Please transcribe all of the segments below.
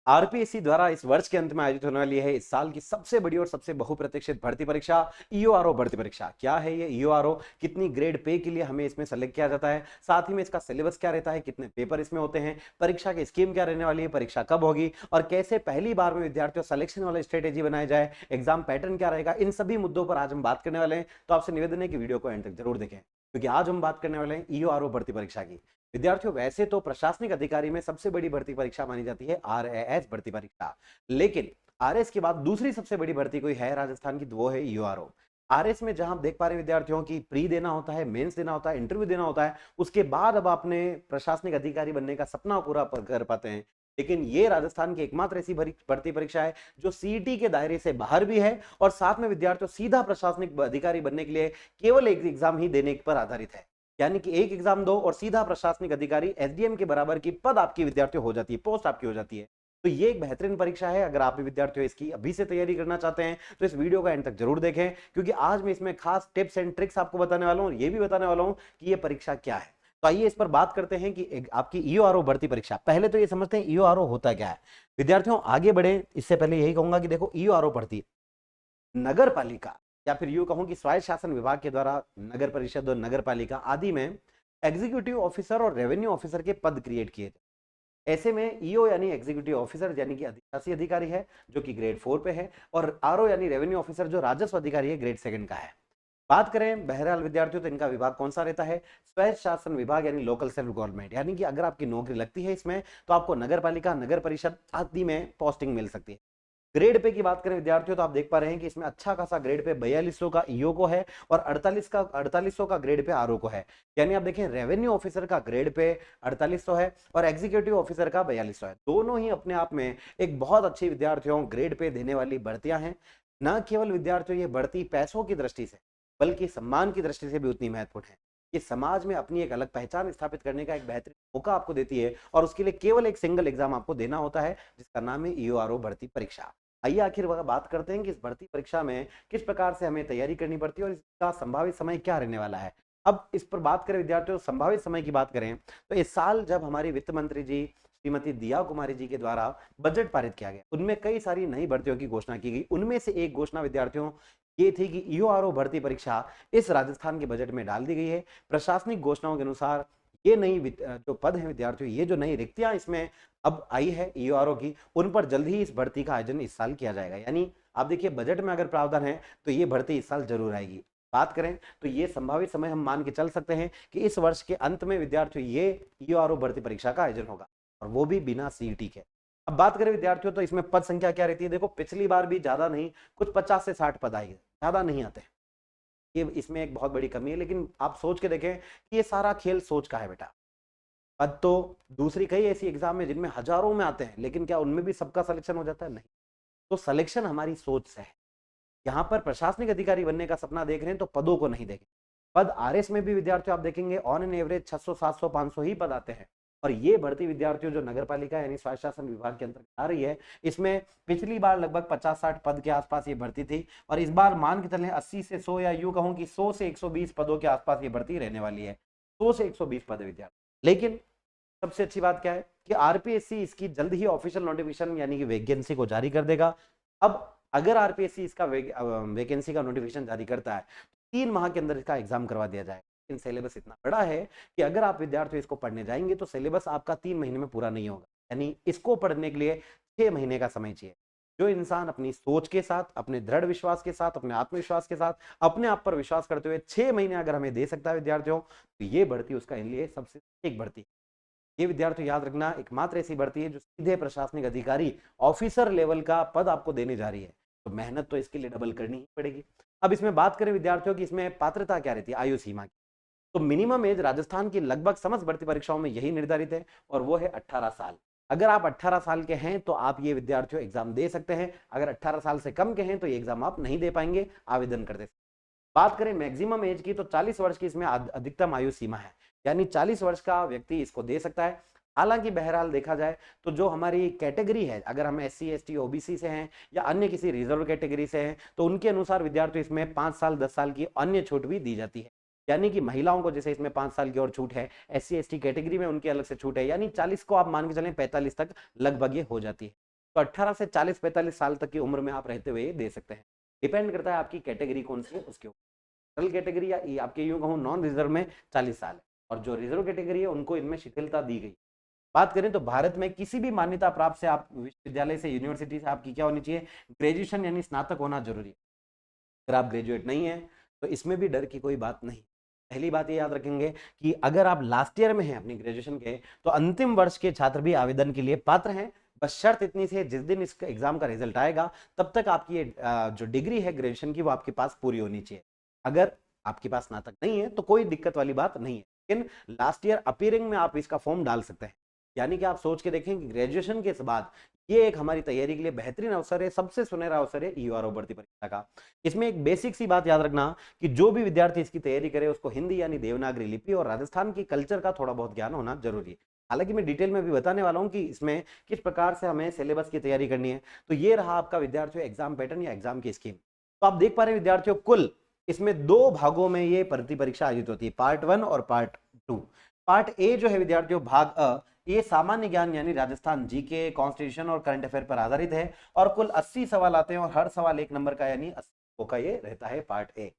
RPSC द्वारा इस वर्ष के अंत में आयोजित होने वाली है इस साल की सबसे बड़ी और सबसे बहुप्रतीक्षित भर्ती परीक्षा ईओआरओ भर्ती परीक्षा। क्या है ये ईओआरओ, कितनी ग्रेड पे के लिए हमें इसमें सेलेक्ट किया जाता है, साथ ही में इसका सिलेबस क्या रहता है, कितने पेपर इसमें होते हैं, परीक्षा की स्कीम क्या रहने वाली है, परीक्षा कब होगी और कैसे पहली बार में विद्यार्थियों सिलेक्शन वाला स्ट्रेटेजी बनाया जाए, एग्जाम पैटर्न क्या रहेगा, इन सभी मुद्दों पर आज हम बात करने वाले हैं। तो आपसे निवेदन है कि वीडियो को एंड तक जरूर देखें, क्योंकि आज हम बात करने वाले हैं ईओआरओ भर्ती परीक्षा की। विद्यार्थियों, वैसे तो प्रशासनिक अधिकारी में सबसे बड़ी भर्ती परीक्षा मानी जाती है आरएएस भर्ती परीक्षा, लेकिन आरएस के बाद दूसरी सबसे बड़ी भर्ती कोई है राजस्थान की, तो वो है ईओआरओ। आरएस में जहां आप देख पा रहे हैं विद्यार्थियों की प्री देना होता है, मेंस देना होता है, इंटरव्यू देना होता है, उसके बाद अब आपने प्रशासनिक अधिकारी बनने का सपना पूरा कर पाते हैं। लेकिन ये राजस्थान की एकमात्र ऐसी भर्ती परीक्षा है जो सीईटी के दायरे से बाहर भी है और साथ में विद्यार्थियों सीधा प्रशासनिक अधिकारी बनने के लिए केवल एक एग्जाम ही देने पर आधारित है। यानी कि एक एग्जाम दो और सीधा प्रशासनिक अधिकारी एसडीएम के बराबर की पद आपकी विद्यार्थियों हो जाती है, पोस्ट आपकी हो जाती है। तो ये एक बेहतरीन परीक्षा है। अगर आप भी विद्यार्थियों इसकी अभी से तैयारी करना चाहते हैं तो इस वीडियो का एंड तक जरूर देखें, क्योंकि आज मैं इसमें खास टिप्स एंड ट्रिक्स आपको बताने वाला हूं और ये भी बताने वाला हूं कि ये परीक्षा क्या है। तो आइए इस पर बात करते हैं कि आपकी ईओआरओ भर्ती परीक्षा। पहले तो ये समझते हैं ईओआरओ होता क्या है। विद्यार्थियों आगे बढ़े इससे पहले यही कहूंगा कि देखो, ईओआरओ भर्ती नगर पालिका या फिर यूं कहूं कि स्वायत्त शासन विभाग के द्वारा नगर परिषद और नगर पालिका आदि में एग्जीक्यूटिव ऑफिसर और रेवेन्यू ऑफिसर के पद क्रिएट किए थे। ऐसे में ईओ यानी एग्जीक्यूटिव ऑफिसर यानी कि अधिशासी अधिकारी है जो कि ग्रेड 4 पे है, और आरओ यानी रेवेन्यू ऑफिसर जो राजस्व अधिकारी है ग्रेड 2 का है। बात करें बहरहाल विद्यार्थियों तो इनका विभाग कौन सा रहता है, स्वायत्त शासन विभाग यानी लोकल सेल्फ गवर्नमेंट। यानी कि अगर आपकी नौकरी लगती है इसमें तो आपको नगर पालिका, नगर परिषद आदि में पोस्टिंग मिल सकती है। ग्रेड पे की बात करें विद्यार्थियों तो आप देख पा रहे हैं कि इसमें अच्छा खासा ग्रेड पे 4200 का ईओ को है और 4800 का ग्रेड पे आरओ को है। यानी आप देखें रेवेन्यू ऑफिसर का ग्रेड पे 4800 है और एग्जीक्यूटिव ऑफिसर का 4200 है। दोनों ही अपने आप में एक बहुत अच्छी विद्यार्थियों ग्रेड पे देने वाली भर्तियां हैं। न केवल विद्यार्थियों ये बढ़ती पैसों की दृष्टि से बल्कि सम्मान की दृष्टि से भी उतनी महत्वपूर्ण है। ये समाज में अपनी एक अलग पहचान स्थापित करने का एक बेहतरीन मौका आपको देती है और उसके लिए केवल एक सिंगल एग्जाम आपको देना होता है जिसका नाम है ईओआरओ भर्ती परीक्षा। आइए आखिर बात करते हैं कि इस भर्ती परीक्षा में किस प्रकार से हमें तैयारी करनी पड़ती है और इसका संभावित समय क्या रहने वाला है। अब इस पर बात करें विद्यार्थियों, संभावित समय की बात करें तो इस साल जब हमारी वित्त मंत्री जी श्रीमती दिया कुमारी जी के द्वारा बजट पारित किया गया, उनमें कई सारी नई भर्तियों की घोषणा की गई। उनमें से एक घोषणा विद्यार्थियों ये थी कि ईओआरओ भर्ती परीक्षा इस राजस्थान के बजट में डाल दी गई है। प्रशासनिक घोषणाओं के अनुसार ये नई जो पद है विद्यार्थियों, ये जो नई रिक्तियां इसमें अब आई है ईओआरओ की, उन पर जल्द ही इस भर्ती का आयोजन इस साल किया जाएगा। यानी आप देखिए बजट में अगर प्रावधान है तो ये भर्ती इस साल जरूर आएगी। बात करें तो ये संभावित समय हम मान के चल सकते हैं कि इस वर्ष के अंत में विद्यार्थियों ये ईओआरओ भर्ती परीक्षा का आयोजन होगा और वो भी बिना सीईटी के। अब बात करें विद्यार्थियों तो इसमें पद संख्या क्या रहती है। देखो पिछली बार भी ज्यादा नहीं, कुछ 50 से 60 पद आए, ज्यादा नहीं आते। ये इसमें एक बहुत बड़ी कमी है। लेकिन आप सोच के देखें कि ये सारा खेल सोच का है बेटा। पद तो दूसरी कई ऐसी एग्जाम है जिनमें हजारों में आते हैं, लेकिन क्या उनमें भी सबका सिलेक्शन हो जाता है? नहीं। तो सिलेक्शन हमारी सोच से है। यहां पर प्रशासनिक अधिकारी बनने का सपना देख रहे हैं तो पदों को नहीं देखें। पद आरएस में भी विद्यार्थियों आप देखेंगे ऑन एन एवरेज 600 700 500 ही पद आते हैं। और ये भर्ती विद्यार्थियों जो नगर पालिका यानी स्वायत्त शासन विभाग के अंतर्गत आ रही है, इसमें पिछली बार लगभग 50-60 पद के आसपास ये भर्ती थी और इस बार मान के चलें 80 से 100 या यूं कहूं कि 100 से 120 पदों के आसपास ये भर्ती रहने वाली है। 100 से 120 पद विद्यार्थी। लेकिन सबसे अच्छी बात क्या है कि आरपीएससी इसकी जल्द ही ऑफिशियल नोटिफिकेशन यानी कि वैकेंसी को जारी कर देगा। अब अगर आरपीएससी इसका वैकेंसी का नोटिफिकेशन जारी करता है तो 3 माह के अंदर इसका एग्जाम करवा दिया जाएगा। लेकिन सिलेबस इतना बड़ा है कि अगर आप विद्यार्थी इसको पढ़ने जाएंगे तो सिलेबस आपका 3 महीने में पूरा नहीं होगा। यानी इसको पढ़ने के लिए 6 महीने का समय चाहिए। जो इंसान अपनी सोच के साथ, अपने दृढ़ विश्वास के साथ, अपने आत्मविश्वास के साथ, अपने आप पर विश्वास करते हुए 6 महीने अगर हमें दे सकता है विद्यार्थियों, तो ये भर्ती उसका लिए सबसे एक भर्ती। ये विद्यार्थी याद रखना एकमात्र ऐसी भर्ती है जो सीधे प्रशासनिक अधिकारी ऑफिसर लेवल का पद आपको देने जा रही है। तो मेहनत तो इसके लिए डबल करनी ही पड़ेगी। अब इसमें बात करें विद्यार्थियों की इसमें पात्रता क्या रहती है, आयु सीमा की, तो मिनिमम एज राजस्थान की लगभग समस्त भर्ती परीक्षाओं में यही निर्धारित है और वो है 18 साल। अगर आप 18 साल के हैं तो आप ये विद्यार्थियों एग्जाम दे सकते हैं। अगर 18 साल से कम के हैं तो ये एग्जाम आप नहीं दे पाएंगे, आवेदन करते। बात करें मैक्सिमम एज की तो 40 वर्ष की इसमें अधिकतम आयु सीमा है। यानी 40 वर्ष का व्यक्ति इसको दे सकता है। हालांकि बहरहाल देखा जाए तो जो हमारी कैटेगरी है, अगर हम एससी एसटी ओबीसी से हैं या अन्य किसी रिजर्व कैटेगरी से हैं तो उनके अनुसार विद्यार्थी इसमें 5 साल 10 साल की अन्य छूट भी दी जाती है। यानी कि महिलाओं को जैसे इसमें 5 साल की और छूट है, एससी एसटी कैटेगरी में उनकी अलग से छूट है। यानी 40 को आप मान के चलें 45 तक लगभग ये हो जाती है। तो 18 से 40-45 साल तक की उम्र में आप रहते हुए दे सकते हैं। डिपेंड करता है आपकी कैटेगरी कौन सी है उसके ऊपर। जनरल कैटेगरी या आपके यूं कहूँ नॉन रिजर्व में 40 साल है, और जो रिजर्व कैटेगरी है उनको इनमें शिथिलता दी गई। बात करें तो भारत में किसी भी मान्यता प्राप्त से आप विश्वविद्यालय से, यूनिवर्सिटी से आपकी क्या होनी चाहिए, ग्रेजुएशन यानी स्नातक होना जरूरी है। अगर आप ग्रेजुएट नहीं है तो इसमें भी डर की कोई बात नहीं। पहली बात ये याद रखेंगे कि अगर आप लास्ट ईयर में हैं अपनी ग्रेजुएशन के, तो अंतिम वर्ष के छात्र भी आवेदन के लिए पात्र हैं। बस शर्त इतनी सी है, जिस दिन इस एग्जाम का रिजल्ट आएगा तब तक आपकी जो डिग्री है ग्रेजुएशन की वो आपके पास पूरी होनी चाहिए। अगर आपके पास स्नातक नहीं है तो कोई दिक्कत वाली बात नहीं है, लेकिन लास्ट ईयर अपीयरिंग में आप इसका फॉर्म डाल सकते हैं। यानी कि आप सोच के देखें कि ग्रेजुएशन के बाद ये एक हमारी तैयारी के लिए बेहतरीन अवसर है, सबसे सुनहरा अवसर है ईओआरओ भर्ती परीक्षा का। इसमें एक बेसिक सी बात याद रखना कि जो भी विद्यार्थी इसकी तैयारी करे उसको हिंदी यानी देवनागरी लिपि और राजस्थान की कल्चर का थोड़ा बहुत ज्ञान होना जरूरी है। हालांकि मैं डिटेल में भी बताने वाला हूं कि इसमें किस प्रकार से हमें सिलेबस की तैयारी करनी है। तो ये रहा आपका विद्यार्थियों एग्जाम पैटर्न या एग्जाम की स्कीम। तो आप देख पा रहे हैं विद्यार्थियों, कुल इसमें दो भागों में ये भर्ती परीक्षा आयोजित होती है, पार्ट 1 और पार्ट 2। पार्ट ए जो है विद्यार्थियों, भाग अ, ये सामान्य ज्ञान यानी राजस्थान जीके, कॉन्स्टिट्यूशन और करंट अफेयर पर आधारित है, और कुल 80 सवाल आते हैं और हर सवाल 1 नंबर का यानी 80 का ये रहता है पार्ट ए।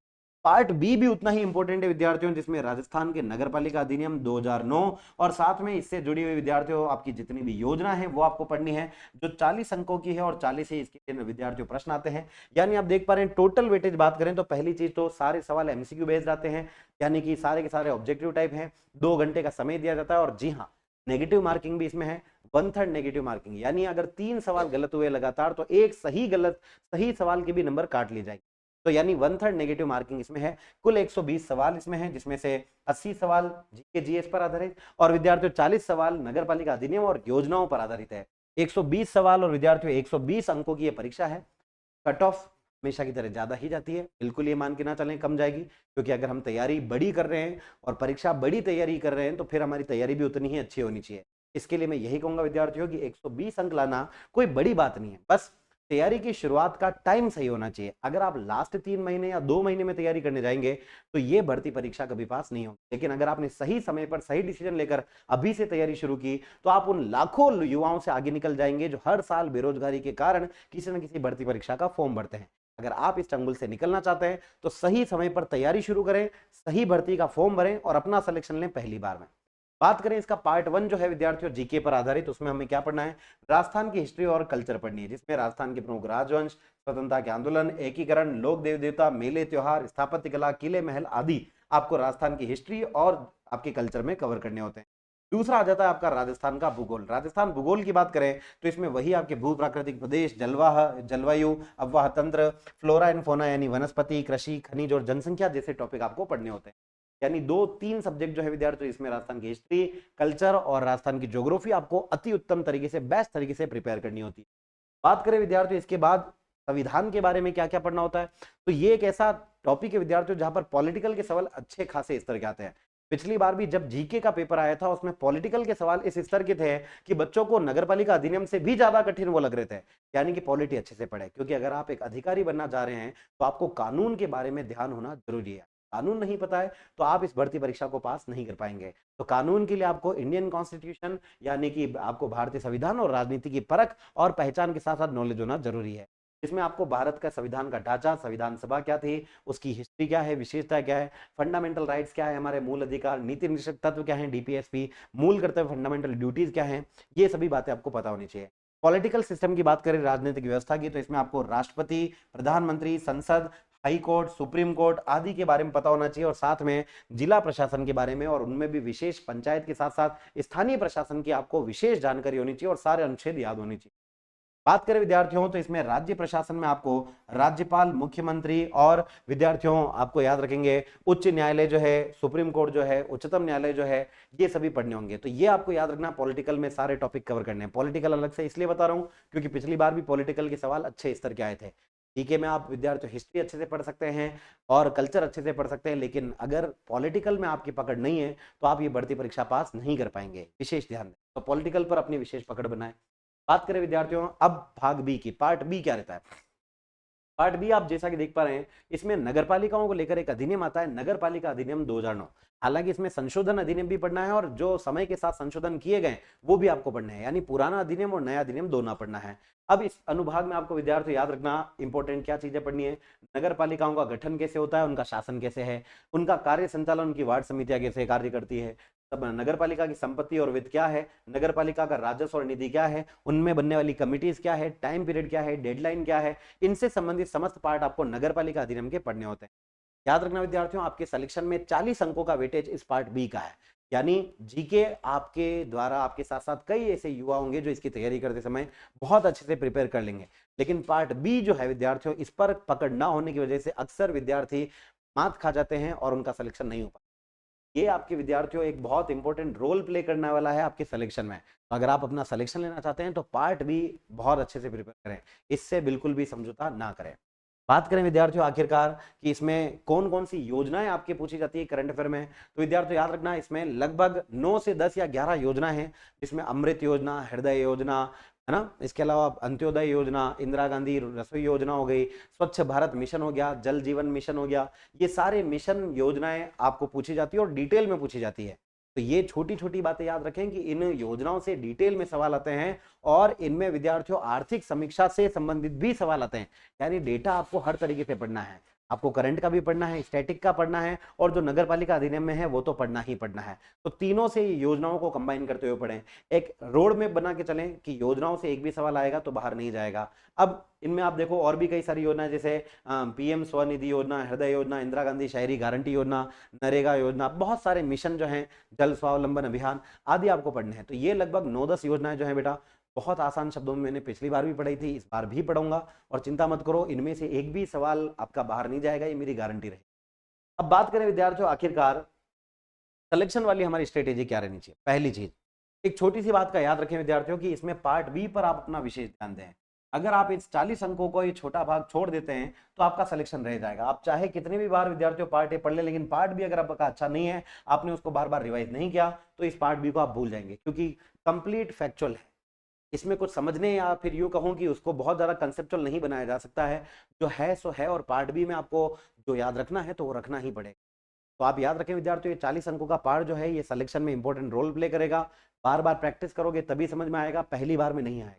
पार्ट बी भी उतना ही इंपॉर्टेंट है विद्यार्थियों, जिसमें राजस्थान के नगर पालिका अधिनियम 2009 और साथ में इससे जुड़ी हुई विद्यार्थियों आपकी जितनी भी योजना है वो आपको पढ़नी है, जो 40 अंकों की है, और 40 ही इसके विद्यार्थियों प्रश्न आते हैं। यानी आप देख पा रहे हैं टोटल वेटेज बात करें तो पहली चीज तो सारे सवाल एमसीक्यू बेस्ड आते हैं, यानी कि सारे के सारे ऑब्जेक्टिव टाइप हैं। 2 घंटे का समय दिया जाता है, और जी हाँ, नेगेटिव मार्किंग भी इसमें है, 1/3 नेगेटिव मार्किंग, यानी अगर 3 सवाल गलत हुए लगातार तो एक सही सवाल के भी नंबर काट लिए जाएंगे। तो यानी 1/3 नेगेटिव मार्किंग इसमें है। कुल 120 सवाल इसमें है, जिसमें से 80 सवाल जीके जीएस पर आधारित, और विद्यार्थियों 40 सवाल नगर पालिका अधिनियम और योजनाओं पर आधारित है। 120 सवाल और विद्यार्थियों 120 अंकों की यह परीक्षा है। कट ऑफ हमेशा की तरह ज्यादा ही जाती है, बिल्कुल ये मान के ना चलें कम जाएगी, क्योंकि अगर हम तैयारी बड़ी कर रहे हैं और परीक्षा बड़ी तैयारी कर रहे हैं तो फिर हमारी तैयारी भी उतनी ही अच्छी होनी चाहिए। इसके लिए मैं यही कहूंगा विद्यार्थियों कि 120 अंक लाना कोई बड़ी बात नहीं है, बस तैयारी की शुरुआत का टाइम सही होना चाहिए। अगर आप लास्ट 3 महीने या 2 महीने में तैयारी करने जाएंगे तो ये भर्ती परीक्षा कभी पास नहीं होगी। लेकिन अगर आपने सही समय पर सही डिसीजन लेकर अभी से तैयारी शुरू की तो आप उन लाखों युवाओं से आगे निकल जाएंगे जो हर साल बेरोजगारी के कारण किसी न किसी भर्ती परीक्षा का फॉर्म भरते हैं। अगर आप इस चंगुल से निकलना चाहते हैं तो सही समय पर तैयारी शुरू करें, सही भर्ती का फॉर्म भरें और अपना सिलेक्शन लें पहली बार में। बात करें इसका पार्ट 1 जो है विद्यार्थियों जीके पर आधारित, उसमें हमें क्या पढ़ना है, राजस्थान की हिस्ट्री और कल्चर पढ़नी है, जिसमें राजस्थान के प्रमुख राजवंश, स्वतंत्रता के आंदोलन, एकीकरण, लोक देव देवता, मेले त्योहार, स्थापत्य कला, किले महल आदि आपको राजस्थान की हिस्ट्री और आपके कल्चर में कवर करने होते हैं। दूसरा आ जाता है आपका राजस्थान का भूगोल। राजस्थान भूगोल की बात करें तो इसमें वही आपके भू प्राकृतिक प्रदेश, जलवायु, अफवाह तंत्र, फ्लोरा एंड फोना यानी वनस्पति, कृषि, खनिज और जनसंख्या जैसे टॉपिक आपको पढ़ने होते हैं। यानी 2-3 सब्जेक्ट जो है विद्यार्थियों, इसमें राजस्थान की हिस्ट्री, कल्चर और राजस्थान की ज्योग्राफी आपको अति उत्तम तरीके से, बेस्ट तरीके से प्रिपेयर करनी होती है। बात करें विद्यार्थियों इसके बाद संविधान के बारे में क्या क्या पढ़ना होता है, तो ये एक ऐसा टॉपिक है विद्यार्थियों जहां पर पॉलिटिकल के सवाल अच्छे खासे इस तरह के आते हैं। पिछली बार भी जब जीके का पेपर आया था उसमें पॉलिटिकल के सवाल इस स्तर के थे कि बच्चों को नगरपालिका अधिनियम से भी ज्यादा कठिन वो लग रहे थे। यानी कि पॉलिटी अच्छे से पढ़े, क्योंकि अगर आप एक अधिकारी बनना चाह रहे हैं तो आपको कानून के बारे में ध्यान होना जरूरी है। कानून नहीं पता है तो आप इस भर्ती परीक्षा को पास नहीं कर पाएंगे। तो कानून के लिए आपको इंडियन कॉन्स्टिट्यूशन यानी कि आपको भारतीय संविधान और राजनीति की परख और पहचान के साथ साथ नॉलेज होना जरूरी है। इसमें आपको भारत का संविधान का ढांचा, संविधान सभा क्या थी, उसकी हिस्ट्री क्या है, विशेषता क्या है, फंडामेंटल राइट्स क्या है, हमारे मूल अधिकार, नीति निर्देशक तत्व क्या है, डीपीएसपी, मूल कर्तव्य फंडामेंटल ड्यूटीज क्या है, ये सभी बातें आपको पता होनी चाहिए। पॉलिटिकल सिस्टम की बात करें राजनीतिक व्यवस्था की, तो इसमें आपको राष्ट्रपति, प्रधानमंत्री, संसद, हाई कोर्ट, सुप्रीम कोर्ट आदि के बारे में पता होना चाहिए, और साथ में जिला प्रशासन के बारे में, और उनमें भी विशेष पंचायत के साथ साथ स्थानीय प्रशासन की आपको विशेष जानकारी होनी चाहिए और सारे अनुच्छेद याद होनी चाहिए। बात करें विद्यार्थियों तो इसमें राज्य प्रशासन में आपको राज्यपाल, मुख्यमंत्री और विद्यार्थियों आपको याद रखेंगे उच्च न्यायालय जो है, सुप्रीम कोर्ट जो है, उच्चतम न्यायालय जो है, ये सभी पढ़ने होंगे। तो ये आपको याद रखना, पॉलिटिकल में सारे टॉपिक कवर करने हैं। पॉलिटिकल अलग से इसलिए बता रहा हूं क्योंकि पिछली बार भी पॉलिटिकल के सवाल अच्छे स्तर के आए थे। जीके में आप विद्यार्थियों हिस्ट्री अच्छे से पढ़ सकते हैं और कल्चर अच्छे से पढ़ सकते हैं, लेकिन अगर पॉलिटिकल में आपकी पकड़ नहीं है तो आप ये भर्ती परीक्षा पास नहीं कर पाएंगे। विशेष ध्यान दें, तो पॉलिटिकल पर अपनी विशेष पकड़ बनाएं। बात करें विद्यार्थियों अब भाग बी की, पार्ट बी क्या रहता है। पार्ट बी आप जैसा कि देख पा रहे हैं, इसमें नगर पालिकाओं को लेकर एक अधिनियम आता है, नगर पालिका अधिनियम 2009। हालांकि इसमें संशोधन अधिनियम भी पढ़ना है और जो समय के साथ संशोधन किए गए वो भी आपको पढ़ना है, यानी पुराना अधिनियम और नया अधिनियम दोनों पढ़ना है। अब इस अनुभाग में आपको विद्यार्थी याद रखना इंपॉर्टेंट क्या चीजें पढ़नी है, नगर पालिकाओं का गठन कैसे होता है, उनका शासन कैसे है, उनका कार्य संचालन, उनकी वार्ड समितियां कैसे कार्य करती है, तब नगर पालिका की संपत्ति और वित्त क्या है, नगर पालिका का राजस्व और निधि क्या है, उनमें बनने वाली कमिटीज क्या है, टाइम पीरियड क्या है, डेडलाइन क्या है, इनसे संबंधित समस्त पार्ट आपको नगर पालिका अधिनियम के पढ़ने होते हैं। याद रखना विद्यार्थियों, आपके सिलेक्शन में 40 अंकों का वेटेज इस पार्ट बी का है, यानी जीके आपके द्वारा आपके साथ साथ कई ऐसे युवा होंगे जो इसकी तैयारी करते समय बहुत अच्छे से प्रिपेयर कर लेंगे, लेकिन पार्ट बी जो है विद्यार्थियों, इस पर पकड़ ना होने की वजह से अक्सर विद्यार्थी मात खा जाते हैं और उनका सिलेक्शन नहीं हो पाता। ये आपके विद्यार्थियों एक बहुत इंपॉर्टेंट रोल प्ले करने वाला है आपके सिलेक्शन में। तो अगर आप अपना सिलेक्शन लेना चाहते हैं तो पार्ट बी बहुत अच्छे से प्रिपेयर करें, इससे बिल्कुल भी समझौता ना करें। बात करें विद्यार्थियों आखिरकार कि इसमें कौन कौन सी योजनाएं आपके पूछी जाती है करंट अफेयर में, तो विद्यार्थियों याद रखना इसमें लगभग 9 से 10 या 11 योजनाएं हैं, जिसमें अमृत योजना, हृदय योजना है ना, इसके अलावा अंत्योदय योजना, इंदिरा गांधी रसोई योजना हो गई, स्वच्छ भारत मिशन हो गया, जल जीवन मिशन हो गया, ये सारे मिशन योजनाएं आपको पूछी जाती है और डिटेल में पूछी जाती है। तो ये छोटी छोटी बातें याद रखें कि इन योजनाओं से डिटेल में सवाल आते हैं और इनमें विद्यार्थियों आर्थिक समीक्षा से संबंधित भी सवाल आते हैं, यानी डेटा आपको हर तरीके से पढ़ना है, आपको करंट का भी पढ़ना है, स्टैटिक का पढ़ना है और जो नगर पालिका अधिनियम में है वो तो पढ़ना ही पढ़ना है। तो तीनों से योजनाओं को कंबाइन करते हुए पढ़ें, एक रोड मैप बना के चलें कि योजनाओं से एक भी सवाल आएगा तो बाहर नहीं जाएगा। अब इनमें आप देखो और भी कई सारी योजनाएं, जैसे पीएम स्वनिधि योजना, हृदय योजना, इंदिरा गांधी शहरी गारंटी योजना, नरेगा योजना, बहुत सारे मिशन जो हैं, जल स्वावलंबन अभियान आदि आपको पढ़ने हैं। तो ये लगभग 9-10 योजनाएं जो है बेटा बहुत आसान शब्दों में मैंने पिछली बार भी पढ़ाई थी, इस बार भी पढ़ूंगा और चिंता मत करो, इनमें से एक भी सवाल आपका बाहर नहीं जाएगा, ये मेरी गारंटी रही। अब बात करें विद्यार्थियों आखिरकार सिलेक्शन वाली हमारी स्ट्रेटेजी क्या रहनी चाहिए। पहली चीज, एक छोटी सी बात का याद रखें विद्यार्थियों कि इसमें पार्ट बी पर आप अपना विशेष ध्यान दें। अगर आप इस 40 अंकों को ये छोटा भाग छोड़ देते हैं तो आपका सिलेक्शन रह जाएगा। आप चाहे कितने भी बार विद्यार्थियों पार्ट ए पढ़ ले, लेकिन पार्ट बी अगर आपका अच्छा नहीं है, आपने उसको बार बार रिवाइज नहीं किया, तो इस पार्ट बी को आप भूल जाएंगे, क्योंकि कंप्लीट फैक्चुअल है, इसमें कुछ समझने या फिर यूं कहूं कि उसको बहुत ज्यादा कंसेप्चुअल नहीं बनाया जा सकता है, जो है सो है, और पार्ट बी में आपको जो याद रखना है तो वो रखना ही पड़ेगा। तो आप याद रखें विद्यार्थियों, ये 40 अंकों का पार्ट जो है ये सिलेक्शन में इंपॉर्टेंट रोल प्ले करेगा। बार बार प्रैक्टिस करोगे तभी समझ में आएगा, पहली बार में नहीं आएगा।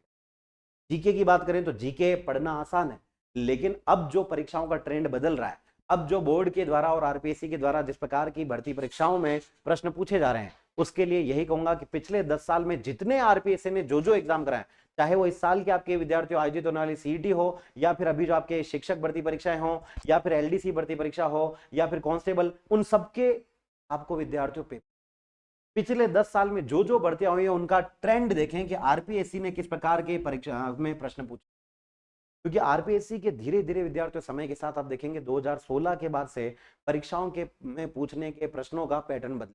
जीके की बात करें तो जीके पढ़ना आसान है, लेकिन अब जो परीक्षाओं का ट्रेंड बदल रहा है, अब जो बोर्ड के द्वारा और आरपीएससी के द्वारा जिस प्रकार की भर्ती परीक्षाओं में प्रश्न पूछे जा रहे हैं, उसके लिए यही कहूंगा कि पिछले 10 साल में जितने आरपीएससी ने जो एग्जाम कराए, चाहे वो इस साल के आपके विद्यार्थियों आयोजित होने वाली सीईटी हो, या फिर अभी जो आपके शिक्षक भर्ती परीक्षाएं हो, या फिर एलडीसी भर्ती परीक्षा हो, या फिर कांस्टेबल, उन सबके आपको विद्यार्थियों पे पिछले 10 साल में जो भर्तियां हुई है उनका ट्रेंड देखें कि आरपीएससी ने किस प्रकार के परीक्षा में प्रश्न पूछे। क्योंकि आरपीएससी के धीरे धीरे विद्यार्थियों समय के साथ आप देखेंगे 2016 के बाद से परीक्षाओं के में पूछने के प्रश्नों का पैटर्न बदला,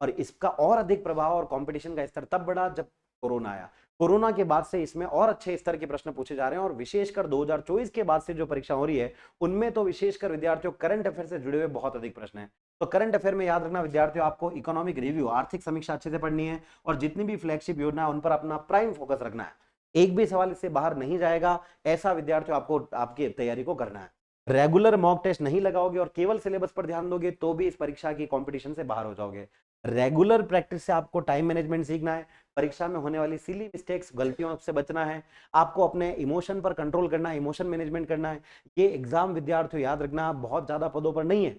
और इसका और अधिक प्रभाव और कंपटीशन का स्तर तब बढ़ा जब कोरोना आया। कोरोना के बाद से इसमें और अच्छे स्तर के प्रश्न पूछे जा रहे हैं, और विशेषकर 2024 के बाद से जो परीक्षा हो रही है उनमें तो विशेषकर विद्यार्थियों करंट अफेयर से जुड़े हुए बहुत अधिक प्रश्न हैं। तो करंट अफेयर में याद रखना विद्यार्थियों, आपको इकोनॉमिक रिव्यू, आर्थिक समीक्षा अच्छे से पढ़नी है, और जितनी भी फ्लैगशिप योजना है उन पर अपना प्राइम फोकस रखना है। एक भी सवाल इससे बाहर नहीं जाएगा, ऐसा विद्यार्थियों आपको आपकी तैयारी को करना है। रेगुलर मॉक टेस्ट नहीं लगाओगे और केवल सिलेबस पर ध्यान दोगे तो भी इस परीक्षा की कंपटीशन से बाहर हो जाओगे। रेगुलर प्रैक्टिस से आपको टाइम मैनेजमेंट सीखना है, परीक्षा में होने वाली सिली मिस्टेक्स, गलतियों से बचना है, आपको अपने इमोशन पर कंट्रोल करना है, इमोशन मैनेजमेंट करना है। ये एग्जाम विद्यार्थियों याद रखना बहुत ज्यादा पदों पर नहीं है,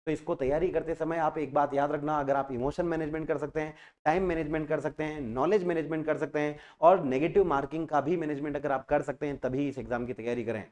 तो इसको तैयारी करते समय आप एक बात याद रखना, अगर आप इमोशन मैनेजमेंट कर सकते हैं, टाइम मैनेजमेंट कर सकते हैं, नॉलेज मैनेजमेंट कर सकते हैं, और नेगेटिव मार्किंग का भी मैनेजमेंट अगर आप कर सकते हैं, तभी इस एग्जाम की तैयारी करें।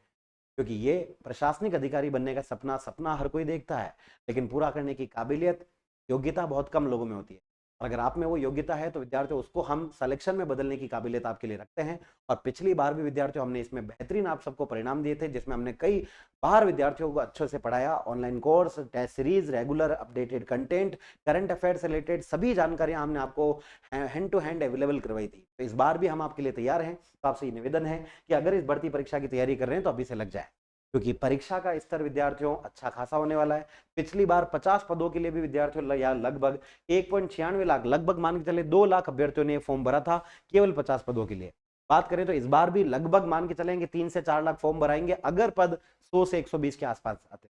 क्योंकि ये प्रशासनिक अधिकारी बनने का सपना हर कोई देखता है, लेकिन पूरा करने की काबिलियत, योग्यता बहुत कम लोगों में होती है। और अगर आप में वो योग्यता है तो विद्यार्थियों उसको हम सिलेक्शन में बदलने की काबिलियत आपके लिए रखते हैं। और पिछली बार भी विद्यार्थियों हमने इसमें बेहतरीन आप सबको परिणाम दिए थे, जिसमें हमने कई बार विद्यार्थियों को अच्छे से पढ़ाया। Online course, test series, regular updated content, current affair से रिलेटेड सभी जानकारियां हमने आपको हैंड टू हैंड अवेलेबल करवाई थी। तो इस बार भी हम आपके लिए तैयार हैं। तो आपसे ये निवेदन है कि अगर इस भर्ती परीक्षा की तैयारी कर रहे हैं तो अभी से लग जाए, क्योंकि परीक्षा का स्तर विद्यार्थियों अच्छा खासा होने वाला है। पिछली बार 50 पदों के लिए भी विद्यार्थियों या लगभग 1.96 लाख, लगभग मान के चले 2 लाख अभ्यर्थियों ने फॉर्म भरा था केवल 50 पदों के लिए। बात करें तो इस बार भी लगभग मान के चलेंगे 3 से 4 लाख फॉर्म भराएंगे अगर पद 100 से 120 के आसपास आते।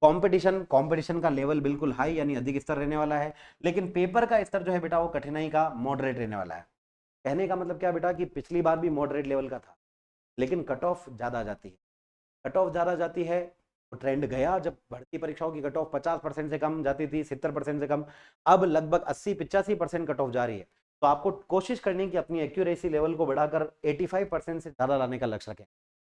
कंपटीशन का लेवल बिल्कुल हाई यानी अधिक स्तर रहने वाला है, लेकिन पेपर का स्तर जो है बेटा वो कठिनाई का मॉडरेट रहने वाला है। कहने का मतलब क्या बेटा कि पिछली बार भी मॉडरेट लेवल का था, लेकिन कट ऑफ ज्यादा जाती है। कट ऑफ ज्यादा जाती है तो ट्रेंड गया, जब भर्ती परीक्षाओं की कट ऑफ 50% से कम जाती थी, 70% से कम, अब लगभग 80-85% कट ऑफ जा रही है। तो आपको कोशिश करनी है कि अपनी एक्यूरेसी लेवल को बढ़ाकर 85% से ज्यादा लाने का लक्ष्य रखें।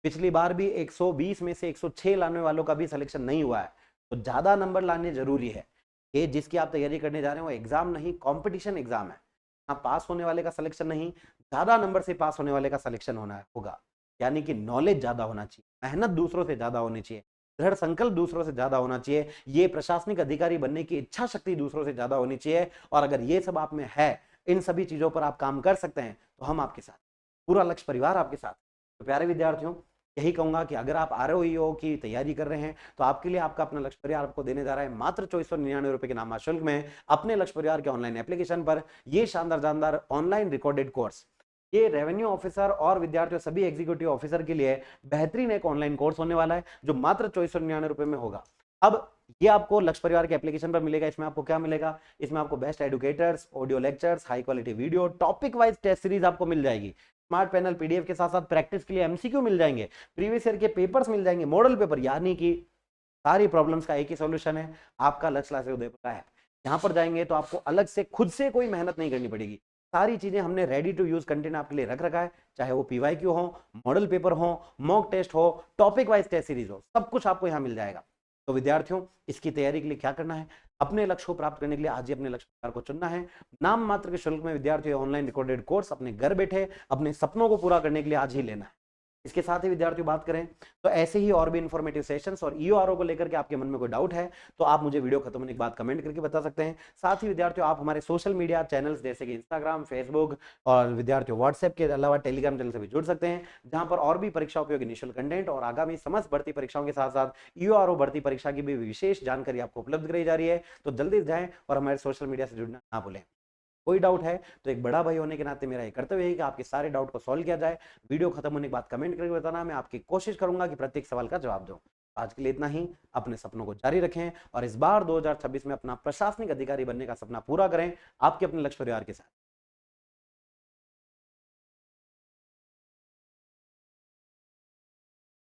पिछली बार भी 120 में से 106 लाने वालों का भी सिलेक्शन नहीं हुआ है, तो ज्यादा नंबर लाने जरूरी है। ये जिसकी आप तैयारी करने जा रहे हैं वो एग्जाम नहीं, कॉम्पिटिशन एग्जाम है। हाँ, पास होने वाले का सिलेक्शन नहीं, ज्यादा नंबर से पास होने वाले का सिलेक्शन होगा। यानी कि नॉलेज ज्यादा होना चाहिए, मेहनत दूसरों से ज्यादा होनी चाहिए, दृढ़ संकल्प दूसरों से ज्यादा होना चाहिए, ये प्रशासनिक अधिकारी बनने की इच्छा शक्ति दूसरों से ज्यादा होनी चाहिए। और अगर ये सब आप में है, इन सभी चीजों पर आप काम कर सकते हैं, तो हम आपके साथ, पूरा लक्ष्य परिवार आपके साथ। तो प्यारे विद्यार्थियों, यही कहूंगा कि अगर आप आरओईओ की तैयारी कर रहे हैं तो आपके लिए आपका अपना लक्ष्य परिवार आपको देने जा रहा है मात्र 2499 रुपए के नाम शुल्क में अपने लक्ष्य परिवार के ऑनलाइन एप्लीकेशन पर ये शानदार ऑनलाइन रिकॉर्डेड कोर्स। ये रेवेन्यू ऑफिसर और विद्यार्थियों सभी एग्जीक्यूटिव ऑफिसर के लिए बेहतरीन एक ऑनलाइन कोर्स होने वाला है जो मात्र 2499 रुपए में होगा। अब ये आपको लक्ष्य परिवार के एप्लीकेशन पर मिलेगा। इसमें आपको क्या मिलेगा? इसमें आपको best educators, audio lectures, high quality video, topic wise test series आपको मिल जाएगी, स्मार्ट पैनल पीडीएफ के साथ साथ प्रैक्टिस के लिए एमसीक्यू मिल जाएंगे, प्रीवियस ईयर के पेपर्स मिल जाएंगे, मॉडल पेपर, यानी कि सारी प्रॉब्लम्स का एक ही सॉल्यूशन है, आपका लक्ष्य क्लासेस उदयपुर का है। यहाँ पर जाएंगे तो आपको अलग से खुद से कोई मेहनत नहीं करनी पड़ेगी, सारी चीजें हमने रेडी टू यूज कंटेंट आपके लिए रख रखा है, चाहे वो पीवाईक्यू हो, मॉडल पेपर हो, मॉक टेस्ट हो, टॉपिक वाइज टेस्ट सीरीज हो, सब कुछ आपको यहाँ मिल जाएगा। तो विद्यार्थियों, इसकी तैयारी के लिए क्या करना है? अपने लक्ष्य को प्राप्त करने के लिए आज ही अपने लक्ष्य को चुनना है। नाम मात्र के शुल्क में विद्यार्थियों ऑनलाइन रिकॉर्डेड कोर्स अपने घर बैठे अपने सपनों को पूरा करने के लिए आज ही लेना है। इसके साथ ही विद्यार्थियों बात करें तो ऐसे ही और भी इंफॉर्मेटिव सेशंस और ईओआरओ को लेकर के आपके मन में कोई डाउट है तो आप मुझे वीडियो खत्म होने के बाद कमेंट करके बता सकते हैं। साथ ही विद्यार्थियों, आप हमारे सोशल मीडिया चैनल्स जैसे कि इंस्टाग्राम, फेसबुक और विद्यार्थियों व्हाट्सएप के अलावा टेलीग्राम चैनल से भी जुड़ सकते हैं, जहां पर और भी परीक्षा उपयोगी निःशुल्क कंटेंट और आगामी समस्त भर्ती परीक्षाओं के साथ साथ ईओआरओ भर्ती परीक्षा की भी विशेष जानकारी आपको उपलब्ध कराई जा रही है। तो जल्दी जाएं और हमारे सोशल मीडिया से जुड़ना ना भूलें। कोई डाउट है तो एक बड़ा भाई होने के नाते मेरा ये कर्तव्य है कि आपके सारे डाउट को सॉल्व किया जाए। वीडियो खत्म होने के बाद कमेंट करके बताना, मैं आपकी कोशिश करूंगा कि प्रत्येक सवाल का जवाब दूं। आज के लिए इतना ही। अपने सपनों को जारी रखें और इस बार 2026 में अपना प्रशासनिक अधिकारी बनने का सपना पूरा करें आपके अपने लक्ष्य परिवार के साथ।